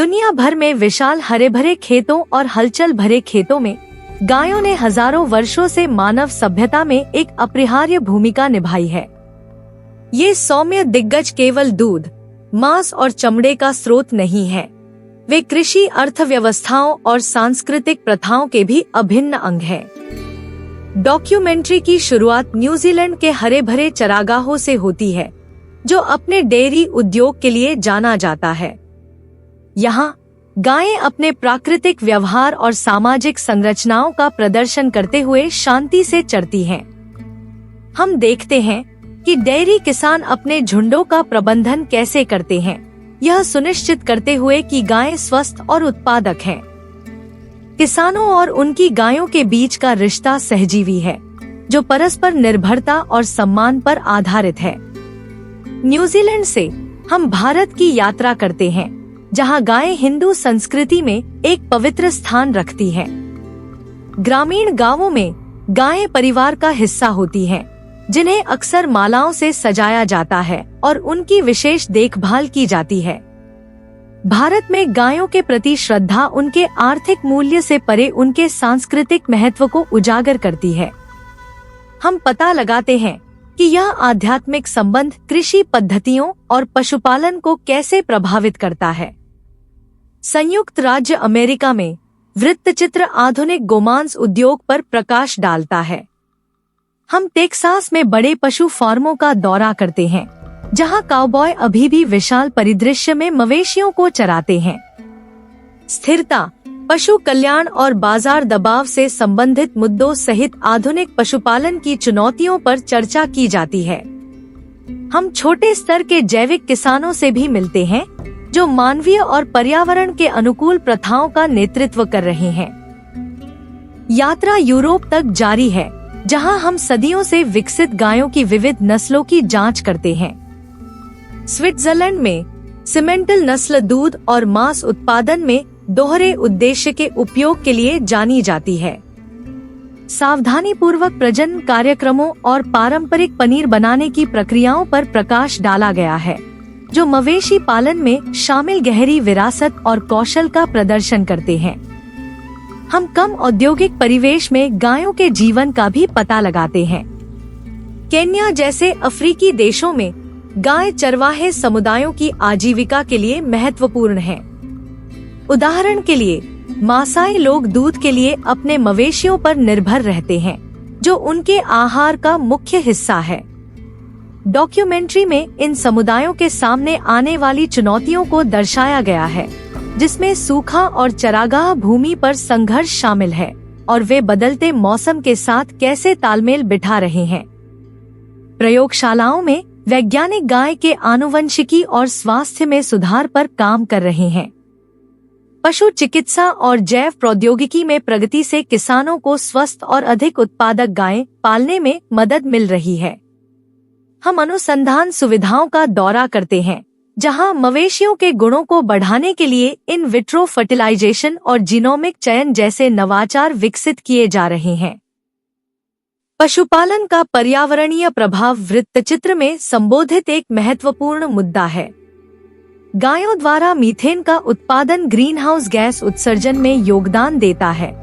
दुनिया भर में विशाल हरे भरे खेतों और हलचल भरे खेतों में गायों ने हजारों वर्षों से मानव सभ्यता में एक अपरिहार्य भूमिका निभाई है। ये सौम्य दिग्गज केवल दूध, मांस और चमड़े का स्रोत नहीं है, वे कृषि, अर्थव्यवस्थाओं और सांस्कृतिक प्रथाओं के भी अभिन्न अंग हैं। डॉक्यूमेंट्री की शुरुआत न्यूजीलैंड के हरे भरे चरागाहों से होती है, जो अपने डेयरी उद्योग के लिए जाना जाता है। यहाँ गायें अपने प्राकृतिक व्यवहार और सामाजिक संरचनाओं का प्रदर्शन करते हुए शांति से चरती हैं। हम देखते हैं कि डेयरी किसान अपने झुंडों का प्रबंधन कैसे करते हैं, यह सुनिश्चित करते हुए कि गायें स्वस्थ और उत्पादक हैं। किसानों और उनकी गायों के बीच का रिश्ता सहजीवी है, जो परस्पर निर्भरता और सम्मान पर आधारित है। न्यूजीलैंड से हम भारत की यात्रा करते हैं, जहां गायें हिंदू संस्कृति में एक पवित्र स्थान रखती हैं। ग्रामीण गांवों में गायें परिवार का हिस्सा होती हैं, जिन्हें अक्सर मालाओं से सजाया जाता है और उनकी विशेष देखभाल की जाती है। भारत में गायों के प्रति श्रद्धा उनके आर्थिक मूल्य से परे उनके सांस्कृतिक महत्व को उजागर करती है। हम पता लगाते हैं कि यह आध्यात्मिक संबंध कृषि पद्धतियों और पशुपालन को कैसे प्रभावित करता है। संयुक्त राज्य अमेरिका में वृत्तचित्र आधुनिक गोमांस उद्योग पर प्रकाश डालता है। हम टेक्सास में बड़े पशु फार्मों का दौरा करते हैं, जहां काउबॉय अभी भी विशाल परिदृश्य में मवेशियों को चराते हैं। स्थिरता, पशु कल्याण और बाजार दबाव से संबंधित मुद्दों सहित आधुनिक पशुपालन की चुनौतियों पर चर्चा की जाती है। हम छोटे स्तर के जैविक किसानों से भी मिलते हैं, जो मानवीय और पर्यावरण के अनुकूल प्रथाओं का नेतृत्व कर रहे हैं। यात्रा यूरोप तक जारी है, जहां हम सदियों से विकसित गायों की विविध नस्लों की जांच करते हैं। स्विट्जरलैंड में सिमेंटल नस्ल दूध और मांस उत्पादन में दोहरे उद्देश्य के उपयोग के लिए जानी जाती है। सावधानीपूर्वक प्रजनन कार्यक्रमों और पारंपरिक पनीर बनाने की प्रक्रियाओं पर प्रकाश डाला गया है, जो मवेशी पालन में शामिल गहरी विरासत और कौशल का प्रदर्शन करते हैं। हम कम औद्योगिक परिवेश में गायों के जीवन का भी पता लगाते हैं। केन्या जैसे अफ्रीकी देशों में गाय चरवाहे समुदायों की आजीविका के लिए महत्वपूर्ण है। उदाहरण के लिए, मासाई लोग दूध के लिए अपने मवेशियों पर निर्भर रहते हैं, जो उनके आहार का मुख्य हिस्सा है। डॉक्यूमेंट्री में इन समुदायों के सामने आने वाली चुनौतियों को दर्शाया गया है, जिसमें सूखा और चरागाह भूमि पर संघर्ष शामिल है और वे बदलते मौसम के साथ कैसे तालमेल बिठा रहे हैं। प्रयोगशालाओं में वैज्ञानिक गाय के आनुवंशिकी और स्वास्थ्य में सुधार पर काम कर रहे हैं। पशु चिकित्सा और जैव प्रौद्योगिकी में प्रगति से किसानों को स्वस्थ और अधिक उत्पादक गायें पालने में मदद मिल रही है। हम अनुसंधान सुविधाओं का दौरा करते हैं, जहां मवेशियों के गुणों को बढ़ाने के लिए इन विट्रो फर्टिलाइजेशन और जीनोमिक चयन जैसे नवाचार विकसित किए जा रहे हैं। पशुपालन का पर्यावरणीय प्रभाव वृत्तचित्र में संबोधित एक महत्वपूर्ण मुद्दा है। गायों द्वारा मीथेन का उत्पादन ग्रीनहाउस गैस उत्सर्जन में योगदान देता है,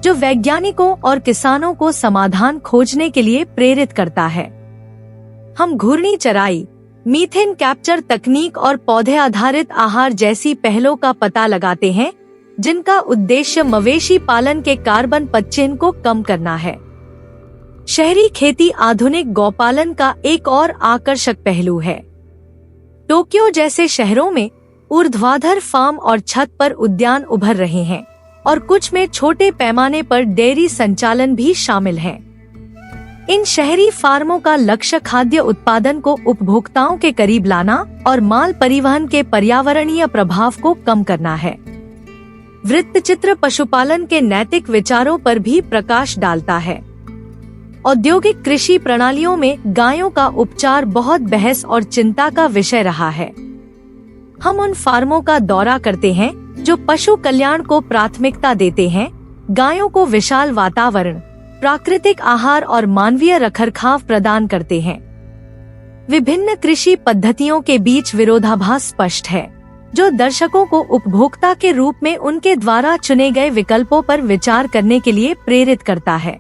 जो वैज्ञानिकों और किसानों को समाधान खोजने के लिए प्रेरित करता है। हम घूर्णी चराई, मीथेन कैप्चर तकनीक और पौधे आधारित आहार जैसी पहलों का पता लगाते हैं, जिनका उद्देश्य मवेशी पालन के कार्बन पदचिह्न को कम करना है। शहरी खेती आधुनिक गौपालन का एक और आकर्षक पहलू है। टोक्यो जैसे शहरों में ऊर्ध्वाधर फार्म और छत पर उद्यान उभर रहे हैं, और कुछ में छोटे पैमाने पर डेयरी संचालन भी शामिल है। इन शहरी फार्मों का लक्ष्य खाद्य उत्पादन को उपभोक्ताओं के करीब लाना और माल परिवहन के पर्यावरणीय प्रभाव को कम करना है। वृत्तचित्र पशुपालन के नैतिक विचारों पर भी प्रकाश डालता है। औद्योगिक कृषि प्रणालियों में गायों का उपचार बहुत बहस और चिंता का विषय रहा है। हम उन फार्मों का दौरा करते हैं जो पशु कल्याण को प्राथमिकता देते हैं, गायों को विशाल वातावरण, प्राकृतिक आहार और मानवीय रखरखाव प्रदान करते हैं। विभिन्न कृषि पद्धतियों के बीच विरोधाभास स्पष्ट है। जो दर्शकों को उपभोक्ता के रूप में उनके द्वारा चुने गए विकल्पों पर विचार करने के लिए प्रेरित करता है।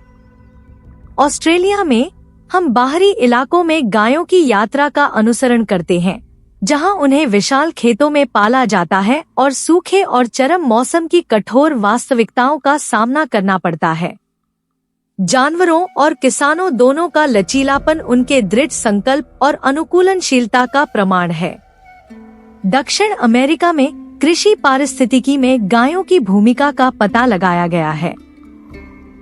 ऑस्ट्रेलिया में हम बाहरी इलाकों में गायों की यात्रा का अनुसरण करते हैं, जहां उन्हें विशाल खेतों में पाला जाता है और सूखे और चरम मौसम की कठोर वास्तविकताओं का सामना करना पड़ता है। जानवरों और किसानों दोनों का लचीलापन उनके दृढ़ संकल्प और अनुकूलनशीलता का प्रमाण है। दक्षिण अमेरिका में कृषि पारिस्थितिकी में गायों की भूमिका का पता लगाया गया है।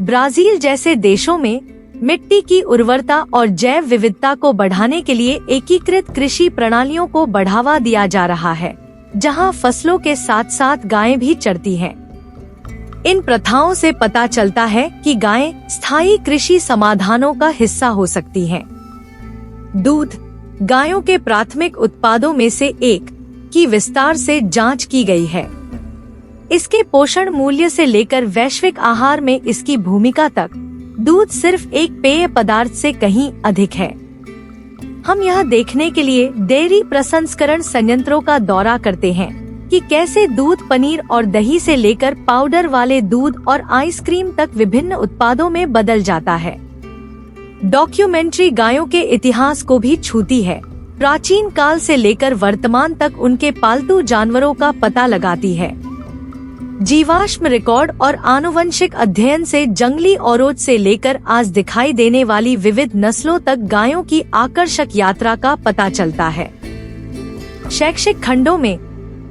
ब्राजील जैसे देशों में मिट्टी की उर्वरता और जैव विविधता को बढ़ाने के लिए एकीकृत कृषि प्रणालियों को बढ़ावा दिया जा रहा है, जहां फसलों के साथ साथ गायें भी चरती हैं। इन प्रथाओं से पता चलता है कि गायें स्थायी कृषि समाधानों का हिस्सा हो सकती हैं। दूध गायों के प्राथमिक उत्पादों में से एक की विस्तार से जांच की गई है। इसके पोषण मूल्य से लेकर वैश्विक आहार में इसकी भूमिका तक दूध सिर्फ एक पेय पदार्थ से कहीं अधिक है। हम यह देखने के लिए डेयरी प्रसंस्करण संयंत्रों का दौरा करते हैं कि कैसे दूध, पनीर और दही से लेकर पाउडर वाले दूध और आइसक्रीम तक विभिन्न उत्पादों में बदल जाता है। डॉक्यूमेंट्री गायों के इतिहास को भी छूती है, प्राचीन काल से लेकर वर्तमान तक उनके पालतू जानवरों का पता लगाती है। जीवाश्म रिकॉर्ड और आनुवंशिक अध्ययन से जंगली औरोच से लेकर आज दिखाई देने वाली विविध नस्लों तक गायों की आकर्षक यात्रा का पता चलता है। शैक्षिक खंडों में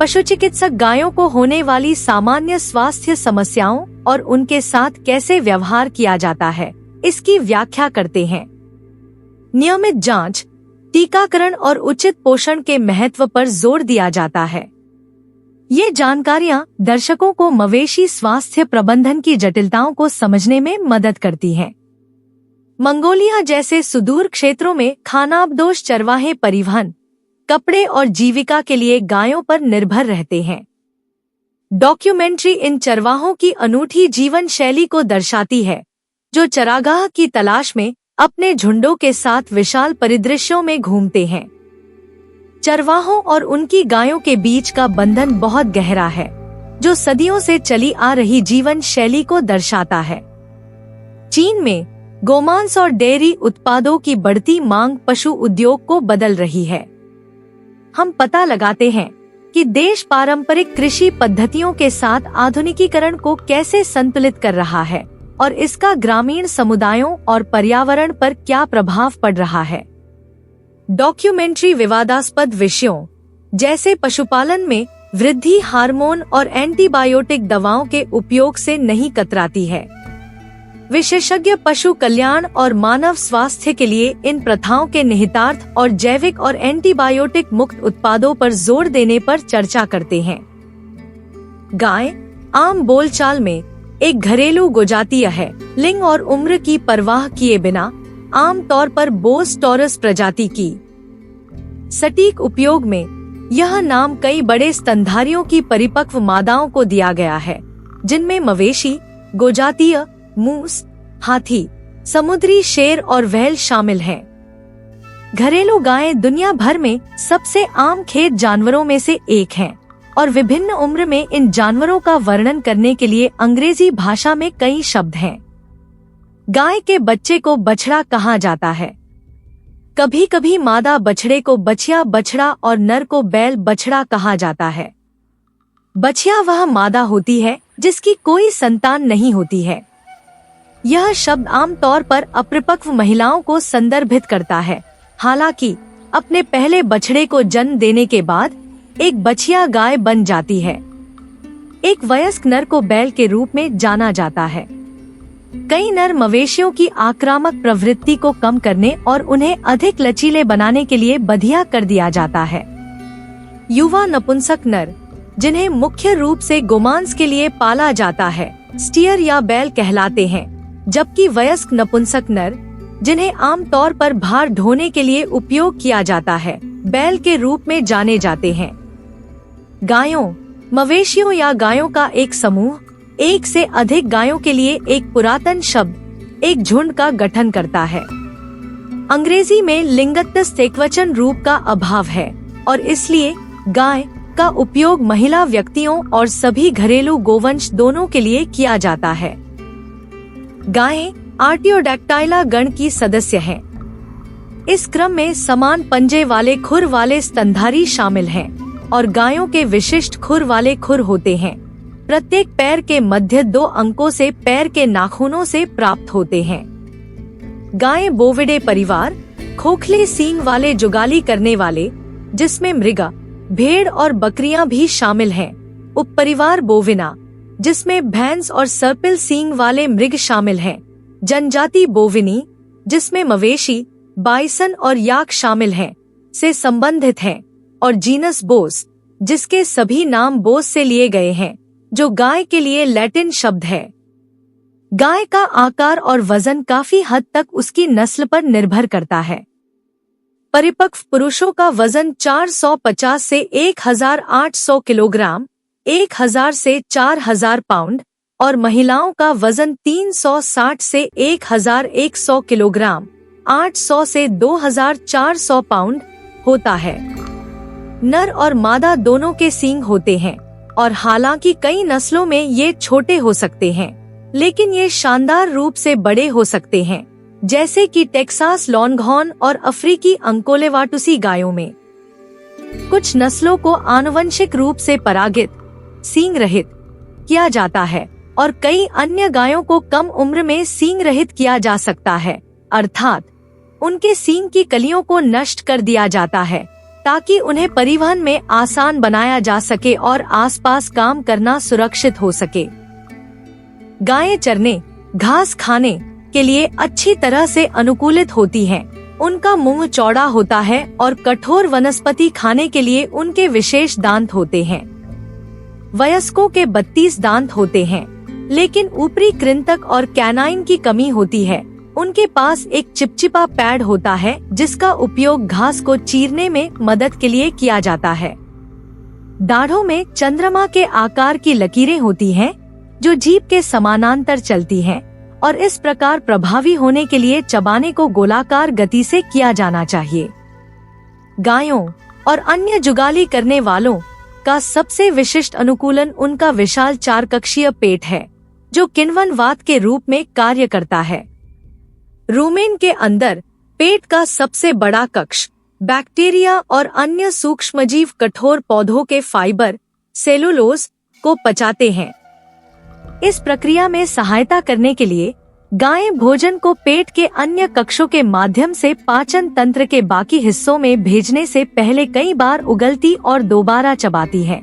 पशुचिकित्सक गायों को होने वाली सामान्य स्वास्थ्य समस्याओं और उनके साथ कैसे व्यवहार किया जाता है, इसकी व्याख्या करते हैं। नियमित जांच, टीकाकरण और उचित पोषण के महत्व पर जोर दिया जाता है। ये जानकारियां दर्शकों को मवेशी स्वास्थ्य प्रबंधन की जटिलताओं को समझने में मदद करती हैं। मंगोलिया जैसे सुदूर क्षेत्रों में खानाबदोश चरवाहे परिवहन, कपड़े और जीविका के लिए गायों पर निर्भर रहते हैं। डॉक्यूमेंट्री इन चरवाहों की अनूठी जीवन शैली को दर्शाती है, जो चरागाह की तलाश में अपने झुंडों के साथ विशाल परिदृश्यों में घूमते हैं। चरवाहों और उनकी गायों के बीच का बंधन बहुत गहरा है, जो सदियों से चली आ रही जीवन शैली को दर्शाता है। चीन में गोमांस और डेयरी उत्पादों की बढ़ती मांग पशु उद्योग को बदल रही है। हम पता लगाते हैं कि देश पारंपरिक कृषि पद्धतियों के साथ आधुनिकीकरण को कैसे संतुलित कर रहा है और इसका ग्रामीण समुदायों और पर्यावरण पर क्या प्रभाव पड़ रहा है। डॉक्यूमेंट्री विवादास्पद विषयों जैसे पशुपालन में वृद्धि हार्मोन और एंटीबायोटिक दवाओं के उपयोग से नहीं कतराती है। विशेषज्ञ पशु कल्याण और मानव स्वास्थ्य के लिए इन प्रथाओं के निहितार्थ और जैविक और एंटीबायोटिक मुक्त उत्पादों पर जोर देने पर चर्चा करते हैं। गाय आम बोलचाल में एक घरेलू गोजातीय है। लिंग और उम्र की परवाह किए बिना आम तौर पर बोस टॉरस प्रजाति की सटीक उपयोग में यह नाम कई बड़े स्तनधारियों की परिपक्व मादाओं को दिया गया है, जिनमें मवेशी, गोजातीय, मूस, हाथी, समुद्री शेर और व्हेल शामिल हैं। घरेलू गायें दुनिया भर में सबसे आम खेत जानवरों में से एक हैं और विभिन्न उम्र में इन जानवरों का वर्णन करने के लिए अंग्रेजी भाषा में कई शब्द हैं। गाय के बच्चे को बछड़ा कहा जाता है। कभी कभी मादा बछड़े को बछिया बछड़ा और नर को बैल बछड़ा कहा जाता है। बछिया वह मादा होती है जिसकी कोई संतान नहीं होती है। यह शब्द आमतौर पर अपरिपक्व महिलाओं को संदर्भित करता है। हालांकि अपने पहले बछड़े को जन्म देने के बाद एक बछिया गाय बन जाती है। एक वयस्क नर को बैल के रूप में जाना जाता है। कई नर मवेशियों की आक्रामक प्रवृत्ति को कम करने और उन्हें अधिक लचीले बनाने के लिए बधिया कर दिया जाता है। युवा नपुंसक नर, जिन्हें मुख्य रूप से गोमांस के लिए पाला जाता है, स्टीयर या बैल कहलाते हैं, जबकि वयस्क नपुंसक नर, जिन्हें आमतौर पर भार ढोने के लिए उपयोग किया जाता है, बैल के रूप में जाने जाते हैं। गायों, मवेशियों या गायों का एक समूह एक से अधिक गायों के लिए एक पुरातन शब्द एक झुंड का गठन करता है। अंग्रेजी में लिंगत्व एकवचन रूप का अभाव है और इसलिए गाय का उपयोग महिला व्यक्तियों और सभी घरेलू गोवंश दोनों के लिए किया जाता है। गायें आर्टियोडैक्टाइला गण की सदस्य हैं। इस क्रम में समान पंजे वाले खुर वाले स्तनधारी शामिल हैं और गायों के विशिष्ट खुर वाले खुर होते हैं। प्रत्येक पैर के मध्य 2 अंकों से पैर के नाखूनों से प्राप्त होते हैं। गायें बोविडे परिवार, खोखले सींग वाले जुगाली करने वाले, जिसमें मृगा, भेड़ और बकरियां भी शामिल हैं। उपपरिवार बोविना, जिसमें भैंस और सर्पिल सींग वाले मृग शामिल हैं। जनजाति बोविनी, जिसमें मवेशी, बाइसन और याक शामिल हैं, से संबंधित हैं। और जीनस बोस, जिसके सभी नाम बोस से लिए गए हैं, जो गाय के लिए लैटिन शब्द है। गाय का आकार और वजन काफी हद तक उसकी नस्ल पर निर्भर करता है। परिपक्व पुरुषों का वजन 450 से 1800 किलोग्राम, 1000 से 4000 पाउंड और महिलाओं का वजन 360 से 1100 किलोग्राम, 800 से 2400 पाउंड होता है। नर और मादा दोनों के सींग होते हैं और हालांकि कई नस्लों में ये छोटे हो सकते हैं, लेकिन ये शानदार रूप से बड़े हो सकते हैं, जैसे कि टेक्सास लॉन्गहॉर्न और अफ्रीकी अंकोलेवाटुसी गायों में। कुछ नस्लों को आनुवंशिक रूप से परागित, सींग रहित किया जाता है और कई अन्य गायों को कम उम्र में सींग रहित किया जा सकता है, अर्थात उनके सींग की कलियों को नष्ट कर दिया जाता है ताकि उन्हें परिवहन में आसान बनाया जा सके और आसपास काम करना सुरक्षित हो सके। गायें चरने, घास खाने के लिए अच्छी तरह से अनुकूलित होती हैं। उनका मुंह चौड़ा होता है और कठोर वनस्पति खाने के लिए उनके विशेष दांत होते हैं। वयस्कों के 32 दांत होते हैं, लेकिन ऊपरी कृंतक और कैनाइन की कमी होती है। उनके पास एक चिपचिपा पैड होता है जिसका उपयोग घास को चीरने में मदद के लिए किया जाता है। दाढ़ों में चंद्रमा के आकार की लकीरें होती हैं जो जीभ के समानांतर चलती हैं और इस प्रकार प्रभावी होने के लिए चबाने को गोलाकार गति से किया जाना चाहिए। गायों और अन्य जुगाली करने वालों का सबसे विशिष्ट अनुकूलन उनका विशाल 4 कक्षीय पेट है, जो किण्वन के रूप में कार्य करता है। रूमेन के अंदर पेट का सबसे बड़ा कक्ष बैक्टीरिया और अन्य सूक्ष्मजीव कठोर पौधों के फाइबर, सेलुलोज को पचाते हैं। इस प्रक्रिया में सहायता करने के लिए गायें भोजन को पेट के अन्य कक्षों के माध्यम से पाचन तंत्र के बाकी हिस्सों में भेजने से पहले कई बार उगलती और दोबारा चबाती है।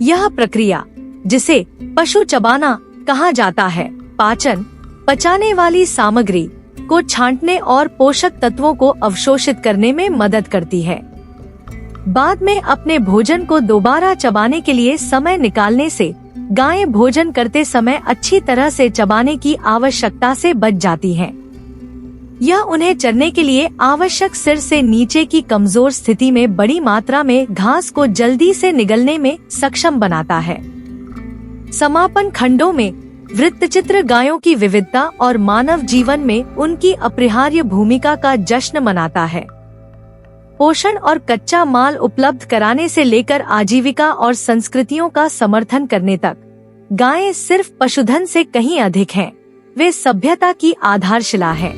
यह प्रक्रिया, जिसे पशु चबाना कहा जाता है, पाचन, पचाने वाली सामग्री को छांटने और पोषक तत्वों को अवशोषित करने में मदद करती है। बाद में अपने भोजन को दोबारा चबाने के लिए समय निकालने से गायें भोजन करते समय अच्छी तरह से चबाने की आवश्यकता से बच जाती हैं। यह उन्हें चरने के लिए आवश्यक सिर से नीचे की कमजोर स्थिति में बड़ी मात्रा में घास को जल्दी से निगलने में सक्षम बनाता है। समापन खंडों में वृत्तचित्र गायों की विविधता और मानव जीवन में उनकी अपरिहार्य भूमिका का जश्न मनाता है। पोषण और कच्चा माल उपलब्ध कराने से लेकर आजीविका और संस्कृतियों का समर्थन करने तक, गायें सिर्फ पशुधन से कहीं अधिक हैं। वे सभ्यता की आधारशिला हैं।